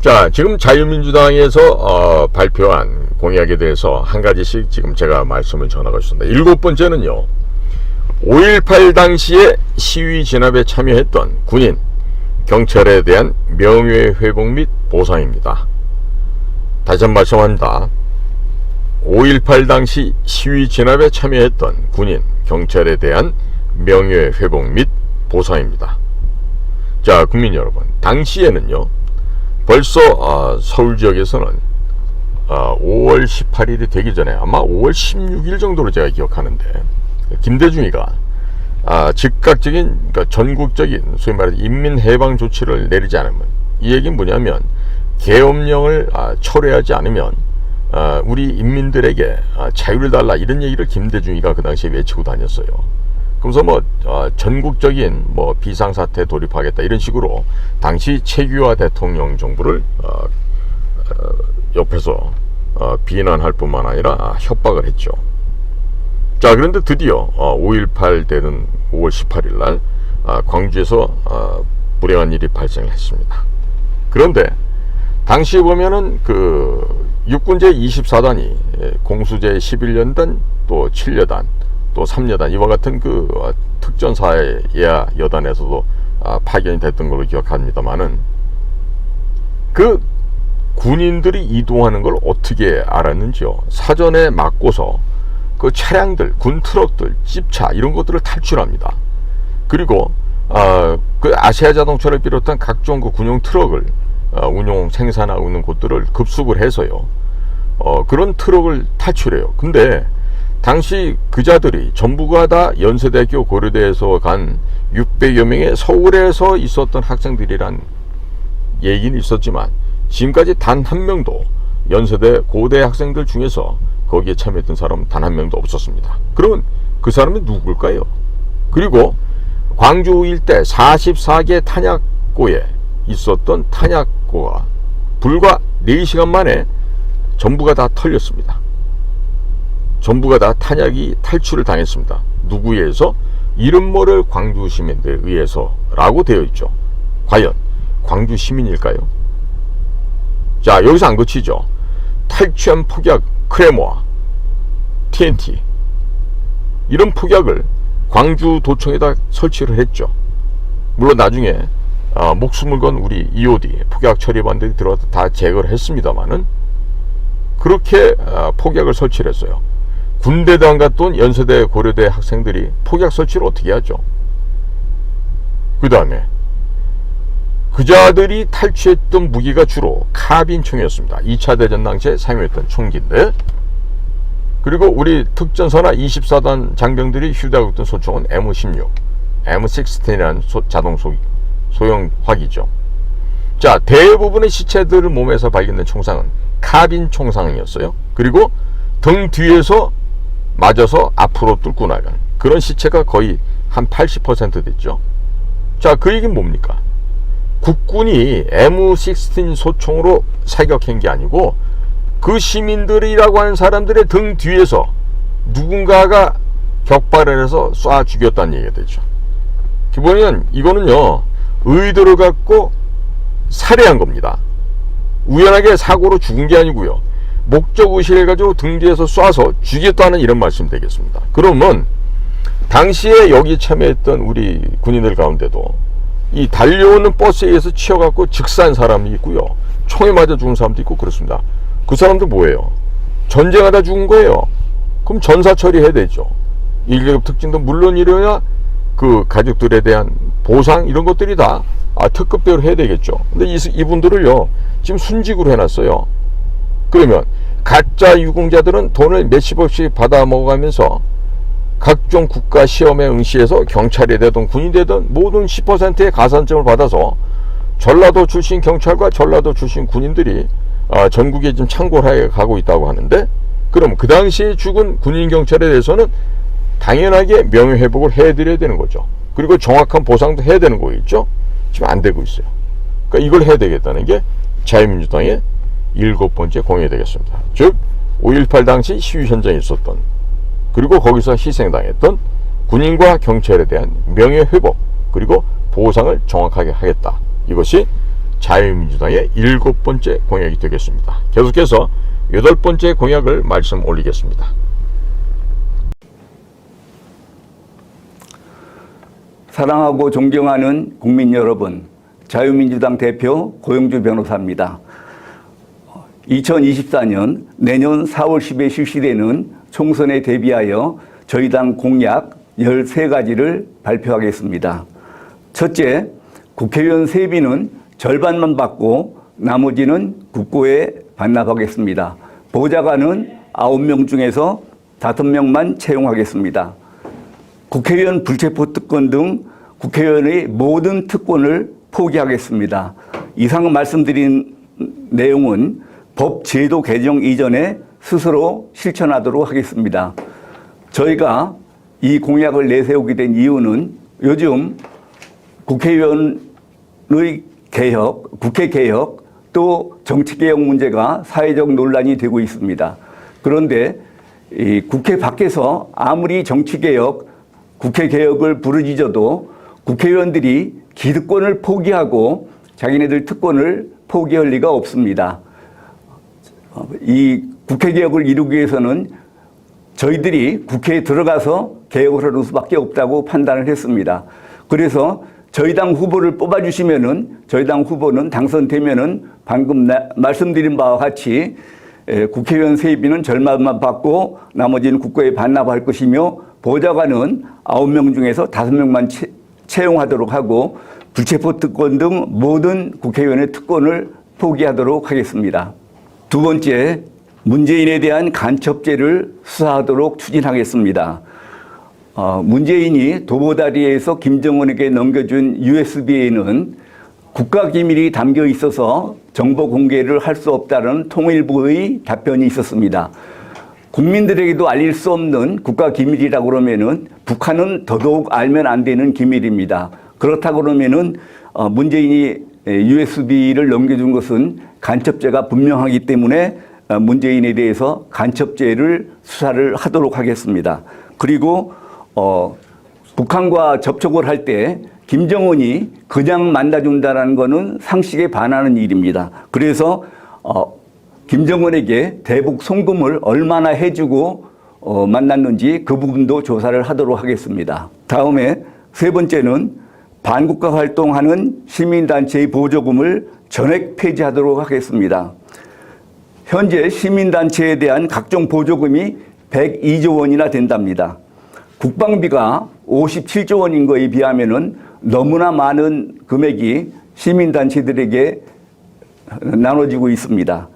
자, 지금 자유민주당에서 발표한 공약에 대해서 한 가지씩 지금 제가 말씀을 전하고 있습니다. 7번째는요, 5.18 당시에 시위 진압에 참여했던 군인, 경찰에 대한 명예회복 및 보상입니다. 다시 한번 말씀합니다. 5.18 당시 시위 진압에 참여했던 군인, 경찰에 대한 명예회복 및 보상입니다. 자, 국민 여러분, 당시에는요, 벌써 서울 지역에서는 5월 18일이 되기 전에 아마 5월 16일 정도로 제가 기억하는데, 김대중이가 즉각적인, 그러니까 전국적인 소위 말해서 인민해방 조치를 내리지 않으면, 이 얘기는 뭐냐면 계엄령을 철회하지 않으면 우리 인민들에게 자유를 달라, 이런 얘기를 김대중이가 그 당시에 외치고 다녔어요. 그래서 전국적인 비상사태 돌입하겠다, 이런 식으로 당시 최규하 대통령 정부를 옆에서 비난할 뿐만 아니라 협박을 했죠. 자, 그런데 드디어 5.18 되는 5월 18일 날 광주에서 불행한 일이 발생했습니다. 그런데 당시 보면은 육군제 24단이 공수제 11년단, 또 7여단, 또 3여단, 이와 같은 특전사의 예하 여단에서도 파견이 됐던 걸로 기억합니다만은, 그 군인들이 이동하는 걸 어떻게 알았는지요? 사전에 막고서 그 차량들, 군 트럭들, 집차, 이런 것들을 탈출합니다. 그리고 그 아시아 자동차를 비롯한 각종 군용 트럭을 운용 생산하고 있는 곳들을 급습을 해서요, 그런 트럭을 탈출해요. 근데 당시 그자들이 전부가 다 연세대학교 고려대에서 간 600여 명의 서울에서 있었던 학생들이란 얘기는 있었지만, 지금까지 단 한 명도 연세대 고대 학생들 중에서 거기에 참여했던 사람은 단 한 명도 없었습니다. 그러면 그 사람은 누굴까요? 그리고 광주 일대 44개 탄약고에 있었던 탄약고가 불과 4시간 만에 전부가 다 털렸습니다. 전부가 다 탄약이 탈출을 당했습니다. 누구에 의해서? 이름 모를 광주 시민들에 의해서 라고 되어 있죠. 과연 광주 시민일까요? 자, 여기서 안 그치죠. 탈취한 폭약 크레모아, TNT, 이런 폭약을 광주 도청에다 설치를 했죠. 물론 나중에 목숨을 건 우리 EOD 폭약 처리반들이 들어와서 다 제거를 했습니다만은, 그렇게 폭약을 설치를 했어요. 군대도 안 갔다 온 연세대 고려대 학생들이 폭약 설치를 어떻게 하죠? 그 다음에 그자들이 탈취했던 무기가 주로 카빈총이었습니다. 2차 대전 당시에 사용했던 총기인데, 그리고 우리 특전사나 24단 장병들이 휴대하고 있던 소총은 M16, M16이라는 자동 소형 화기죠. 자, 대부분의 시체들 몸에서 발견된 총상은 카빈 총상이었어요. 그리고 등 뒤에서 맞아서 앞으로 뚫고 나간 그런 시체가 거의 한 80% 됐죠. 자, 그 얘기는 뭡니까? 국군이 M16 소총으로 사격한 게 아니고, 그 시민들이라고 하는 사람들의 등 뒤에서 누군가가 격발을 해서 쏴 죽였다는 얘기가 되죠. 기본은 이거는요, 의도를 갖고 살해한 겁니다. 우연하게 사고로 죽은 게 아니고요, 목적의식을 가지고 등 뒤에서 쏴서 죽였다는 이런 말씀 되겠습니다. 그러면 당시에 여기 참여했던 우리 군인들 가운데도 이 달려오는 버스에 의해서 치여갖고 즉사한 사람이 있고요, 총에 맞아 죽은 사람도 있고 그렇습니다. 그 사람들 뭐예요? 전쟁하다 죽은 거예요. 그럼 전사 처리해야 되죠. 1계급 특징도 물론이려야 그 가족들에 대한 보상, 이런 것들이 다 특급배로 해야 되겠죠. 근데 이분들을요, 지금 순직으로 해놨어요. 그러면 가짜 유공자들은 돈을 몇십억씩 받아 먹어가면서 각종 국가 시험에 응시해서 경찰이 되든 군인이 되든 모든 10%의 가산점을 받아서 전라도 출신 경찰과 전라도 출신 군인들이 전국에 지금 창궐하게 가고 있다고 하는데, 그럼 그 당시에 죽은 군인 경찰에 대해서는 당연하게 명예회복을 해드려야 되는 거죠. 그리고 정확한 보상도 해야 되는 거겠죠. 지금 안 되고 있어요. 그러니까 이걸 해야 되겠다는 게 자유민주당의 7번째 공약이 되겠습니다. 즉 5.18 당시 시위 현장에 있었던, 그리고 거기서 희생당했던 군인과 경찰에 대한 명예회복, 그리고 보상을 정확하게 하겠다. 이것이 자유민주당의 7번째 공약이 되겠습니다. 계속해서 8번째 공약을 말씀 올리겠습니다. 사랑하고 존경하는 국민 여러분, 자유민주당 대표 고영주 변호사입니다. 2024년 내년 4월 10일 실시되는 총선에 대비하여 저희 당 공약 13가지를 발표하겠습니다. 첫째, 국회의원 세비는 절반만 받고 나머지는 국고에 반납하겠습니다. 보좌관은 9명 중에서 5명만 채용하겠습니다. 국회의원 불체포 특권 등 국회의원의 모든 특권을 포기하겠습니다. 이상 말씀드린 내용은 법 제도 개정 이전에 스스로 실천하도록 하겠습니다. 저희가 이 공약을 내세우게 된 이유는 요즘 국회의원의 개혁, 국회 개혁, 또 정치 개혁 문제가 사회적 논란이 되고 있습니다. 그런데 이 국회 밖에서 아무리 정치 개혁, 국회 개혁을 부르짖어도 국회의원들이 기득권을 포기하고 자기네들 특권을 포기할 리가 없습니다. 이 국회 개혁을 이루기 위해서는 저희들이 국회에 들어가서 개혁을 하는 수밖에 없다고 판단을 했습니다. 그래서 저희 당 후보를 뽑아주시면은, 저희 당 후보는 당선되면은 방금 말씀드린 바와 같이 국회의원 세비는 절반만 받고 나머지는 국고에 반납할 것이며, 보좌관은 9명 중에서 5명만 채용하도록 하고 불체포 특권 등 모든 국회의원의 특권을 포기하도록 하겠습니다. 두 번째, 문재인에 대한 간첩죄를 수사하도록 추진하겠습니다. 문재인이 도보다리에서 김정은에게 넘겨준 USB에는 국가기밀이 담겨 있어서 정보 공개를 할 수 없다는 통일부의 답변이 있었습니다. 국민들에게도 알릴 수 없는 국가기밀이라고 그러면은 북한은 더더욱 알면 안 되는 기밀입니다. 그렇다고 그러면은 문재인이 USB를 넘겨준 것은 간첩죄가 분명하기 때문에 문재인에 대해서 간첩죄를 수사를 하도록 하겠습니다. 그리고 북한과 접촉을 할 때 김정은이 그냥 만나준다는 것은 상식에 반하는 일입니다. 그래서 김정은에게 대북 송금을 얼마나 해주고 만났는지 그 부분도 조사를 하도록 하겠습니다. 다음에 세 번째는 반국가 활동하는 시민단체의 보조금을 전액 폐지하도록 하겠습니다. 현재 시민단체에 대한 각종 보조금이 102조 원이나 된답니다. 국방비가 57조 원인 거에 비하면은 너무나 많은 금액이 시민단체들에게 나눠지고 있습니다.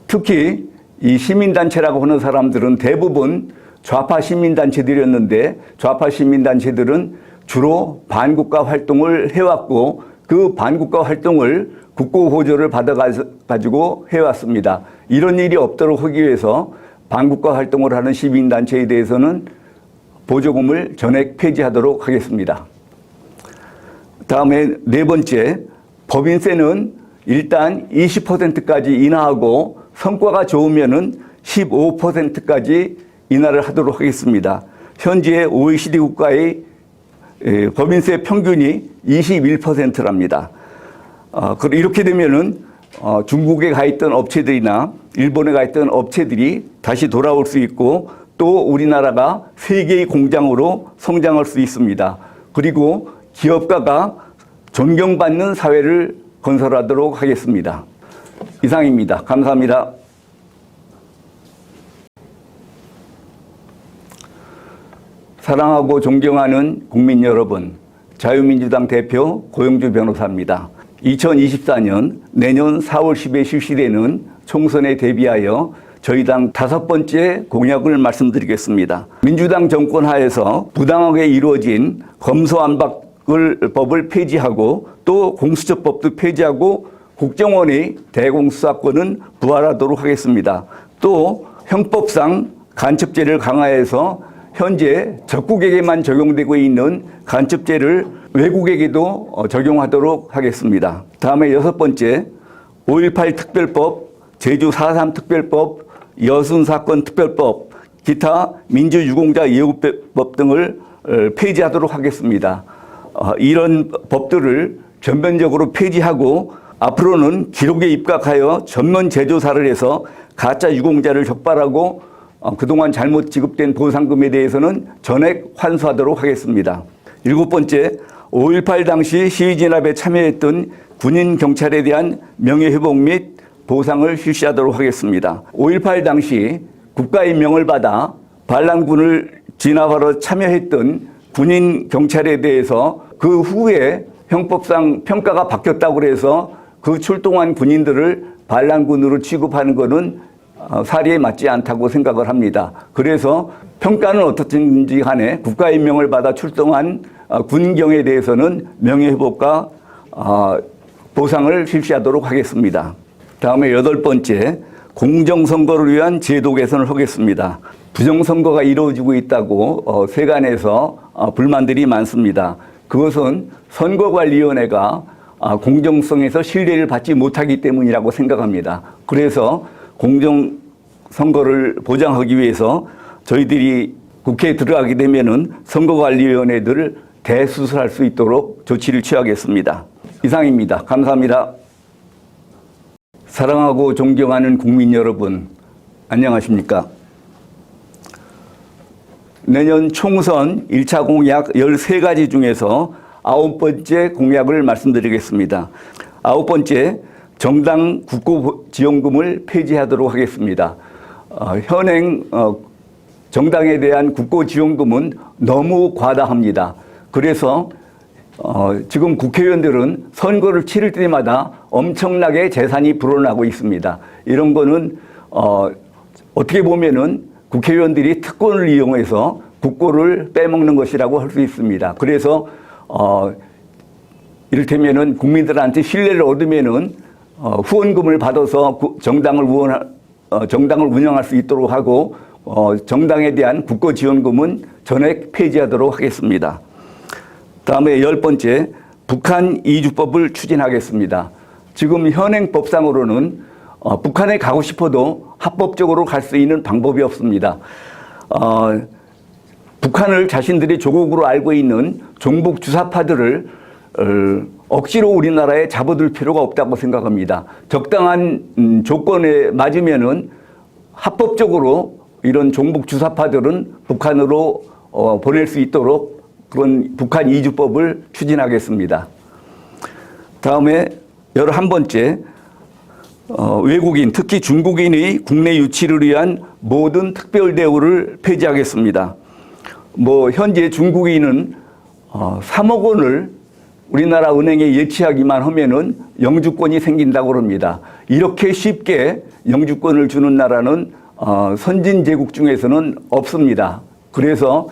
특히 이 시민단체라고 하는 사람들은 대부분 좌파 시민단체들이었는데, 좌파 시민단체들은 주로 반국가 활동을 해왔고 그 반국가 활동을 국고 보조를 받아가지고 해왔습니다. 이런 일이 없도록 하기 위해서 반국가 활동을 하는 시민단체에 대해서는 보조금을 전액 폐지하도록 하겠습니다. 다음에 네 번째, 법인세는 일단 20%까지 인하하고 성과가 좋으면은 15%까지 인하를 하도록 하겠습니다. 현재 OECD 국가의 법인세 평균이 21%랍니다. 이렇게 되면은 중국에 가 있던 업체들이나 일본에 가 있던 업체들이 다시 돌아올 수 있고, 또 우리나라가 세계의 공장으로 성장할 수 있습니다. 그리고 기업가가 존경받는 사회를 건설하도록 하겠습니다. 이상입니다. 감사합니다. 사랑하고 존경하는 국민 여러분, 자유민주당 대표 고영주 변호사입니다. 2024년 내년 4월 10일 실시되는 총선에 대비하여 저희 당 5번째 공약을 말씀드리겠습니다. 민주당 정권 하에서 부당하게 이루어진 검수완박법을 폐지하고 또 공수처법도 폐지하고 국정원의 대공수사권은 부활하도록 하겠습니다. 또 형법상 간첩죄를 강화해서 현재 적국에게만 적용되고 있는 간첩죄를 외국에게도 적용하도록 하겠습니다. 다음에 6번째, 5.18 특별법, 제주 4.3 특별법, 여순사건 특별법, 기타 민주유공자 예우법 등을 폐지하도록 하겠습니다. 이런 법들을 전면적으로 폐지하고 앞으로는 기록에 입각하여 전면 재조사를 해서 가짜 유공자를 적발하고 그동안 잘못 지급된 보상금에 대해서는 전액 환수하도록 하겠습니다. 7번째, 5.18 당시 시위 진압에 참여했던 군인 경찰에 대한 명예회복 및 보상을 실시하도록 하겠습니다. 5.18 당시 국가의 명을 받아 반란군을 진압하러 참여했던 군인 경찰에 대해서 그 후에 형법상 평가가 바뀌었다고 해서 그 출동한 군인들을 반란군으로 취급하는 것은 사리에 맞지 않다고 생각을 합니다. 그래서 평가는 어떻든지 간에 국가의 명을 받아 출동한 군경에 대해서는 명예회복과 보상을 실시하도록 하겠습니다. 다음에 8번째, 공정선거를 위한 제도 개선을 하겠습니다. 부정선거가 이루어지고 있다고 세간에서 불만들이 많습니다. 그것은 선거관리위원회가 공정성에서 신뢰를 받지 못하기 때문이라고 생각합니다. 그래서 공정선거를 보장하기 위해서 저희들이 국회에 들어가게 되면은 선거관리위원회들을 대수술할 수 있도록 조치를 취하겠습니다. 이상입니다. 감사합니다. 사랑하고 존경하는 국민 여러분, 안녕하십니까? 내년 총선 1차 공약 13가지 중에서 9번째 공약을 말씀드리겠습니다. 9번째, 정당 국고지원금을 폐지하도록 하겠습니다. 현행 정당에 대한 국고지원금은 너무 과다합니다. 그래서 지금 국회의원들은 선거를 치를 때마다 엄청나게 재산이 불어나고 있습니다. 이런 거는 어떻게 보면은 국회의원들이 특권을 이용해서 국고를 빼먹는 것이라고 할 수 있습니다. 그래서 이를테면은 국민들한테 신뢰를 얻으면은 후원금을 받아서 정당을 운영할 수 있도록 하고 정당에 대한 국고지원금은 전액 폐지하도록 하겠습니다. 다음에 10번째, 북한 이주법을 추진하겠습니다. 지금 현행 법상으로는 북한에 가고 싶어도 합법적으로 갈 수 있는 방법이 없습니다. 북한을 자신들이 조국으로 알고 있는 종북 주사파들을 억지로 우리나라에 잡아둘 필요가 없다고 생각합니다. 적당한 조건에 맞으면은 합법적으로 이런 종북 주사파들은 북한으로 보낼 수 있도록 그런 북한 이주법을 추진하겠습니다. 다음에 11번째, 외국인, 특히 중국인의 국내 유치를 위한 모든 특별 대우를 폐지하겠습니다. 현재 중국인은 3억 원을 우리나라 은행에 예치하기만 하면은 영주권이 생긴다고 합니다. 이렇게 쉽게 영주권을 주는 나라는 선진제국 중에서는 없습니다. 그래서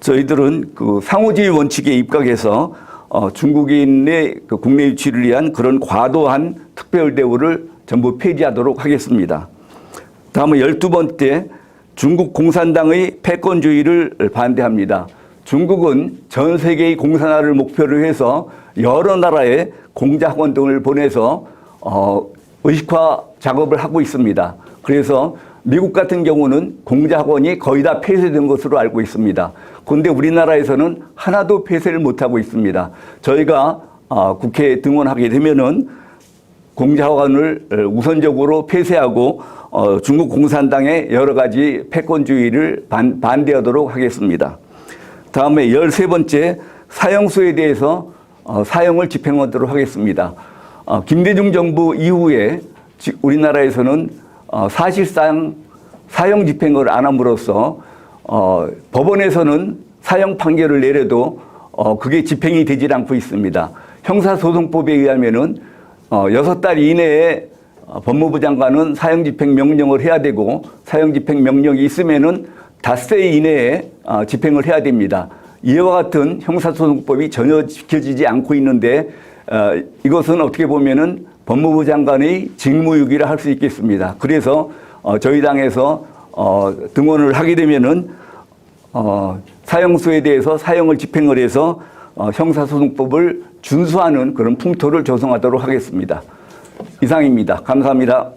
저희들은 그 상호주의 원칙에 입각해서 중국인의 그 국내 유치를 위한 그런 과도한 특별 대우를 전부 폐지하도록 하겠습니다. 다음은 12번째, 중국 공산당의 패권주의를 반대합니다. 중국은 전 세계의 공산화를 목표로 해서 여러 나라에 공자학원 등을 보내서 의식화 작업을 하고 있습니다. 그래서 미국 같은 경우는 공자학원이 거의 다 폐쇄된 것으로 알고 있습니다. 그런데 우리나라에서는 하나도 폐쇄를 못하고 있습니다. 저희가 국회에 등원하게 되면은 공자학원을 우선적으로 폐쇄하고 중국 공산당의 여러 가지 패권주의를 반대하도록 하겠습니다. 다음에 13번째, 사형수에 대해서 사형을 집행하도록 하겠습니다. 김대중 정부 이후에 우리나라에서는 사실상 사형 집행을 안 함으로써 법원에서는 사형 판결을 내려도 그게 집행이 되질 않고 있습니다. 형사소송법에 의하면은 6달 이내에 법무부 장관은 사형 집행 명령을 해야 되고 사형 집행 명령이 있으면은 닷새 이내에 집행을 해야 됩니다. 이와 같은 형사소송법이 전혀 지켜지지 않고 있는데 이것은 어떻게 보면은 법무부 장관의 직무유기라 할 수 있겠습니다. 그래서 저희 당에서 등원을 하게 되면은 사형수에 대해서 사형을 집행을 해서 형사소송법을 준수하는 그런 풍토를 조성하도록 하겠습니다. 이상입니다. 감사합니다.